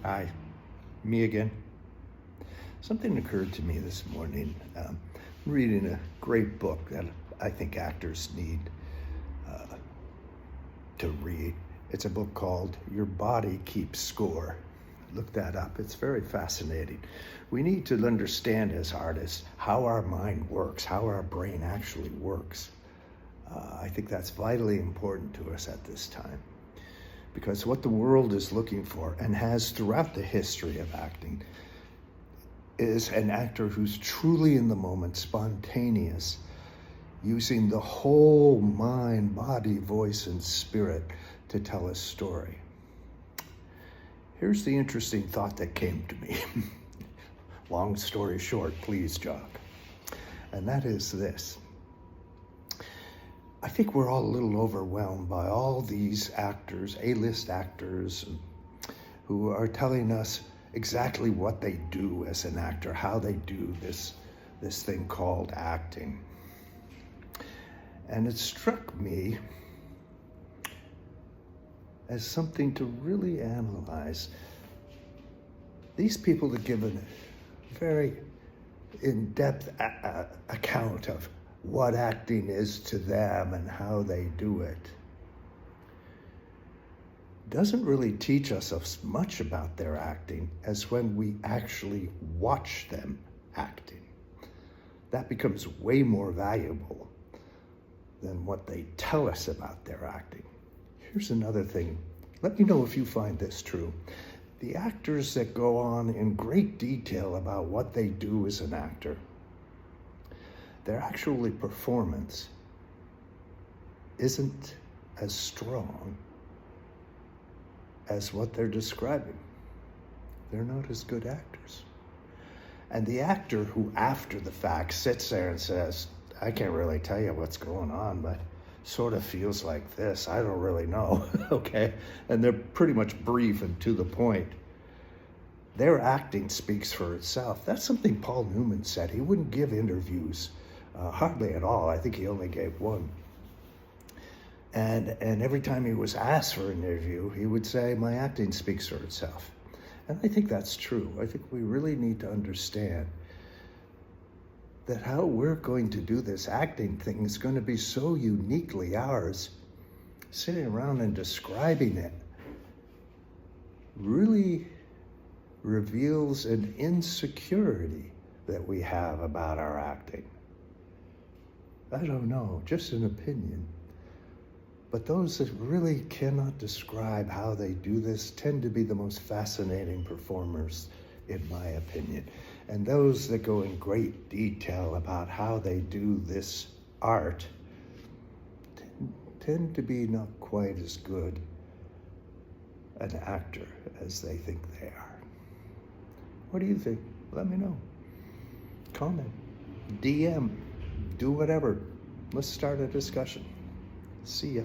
Hi, me again. Something occurred to me this morning. I'm reading a great book that I think actors need to read. It's a book called Your Body Keeps Score. Look that up. It's very fascinating. We need to understand as artists how our mind works, how our brain actually works. I think that's vitally important to us at this time. Because what the world is looking for, and has throughout the history of acting, is an actor who's truly in the moment, spontaneous, using the whole mind, body, voice, and spirit to tell a story. Here's the interesting thought that came to me. Long story short, please, Jock. And that is this. I think we're all a little overwhelmed by all these actors, A-list actors, who are telling us exactly what they do as an actor, how they do this thing called acting. And it struck me as something to really analyze. These people that give a very in-depth account of what acting is to them and how they do it doesn't really teach us as much about their acting as when we actually watch them acting. That becomes way more valuable than what they tell us about their acting. Here's another thing. Let me know if you find this true. The actors that go on in great detail about what they do as an actor, their actual performance isn't as strong as what they're describing. They're not as good actors. And the actor who after the fact sits there and says, I can't really tell you what's going on, but sort of feels like this, I don't really know, okay? And they're pretty much brief and to the point. Their acting speaks for itself. That's something Paul Newman said. He wouldn't give interviews, hardly at all. I think he only gave one. And every time he was asked for an interview, he would say, my acting speaks for itself. And I think that's true. I think we really need to understand that how we're going to do this acting thing is going to be so uniquely ours. Sitting around and describing it really reveals an insecurity that we have about our acting. I don't know, just an opinion. But those that really cannot describe how they do this tend to be the most fascinating performers, in my opinion. And those that go in great detail about how they do this art tend to be not quite as good an actor as they think they are. What do you think? Let me know. Comment, DM, do whatever. Let's start a discussion. See ya.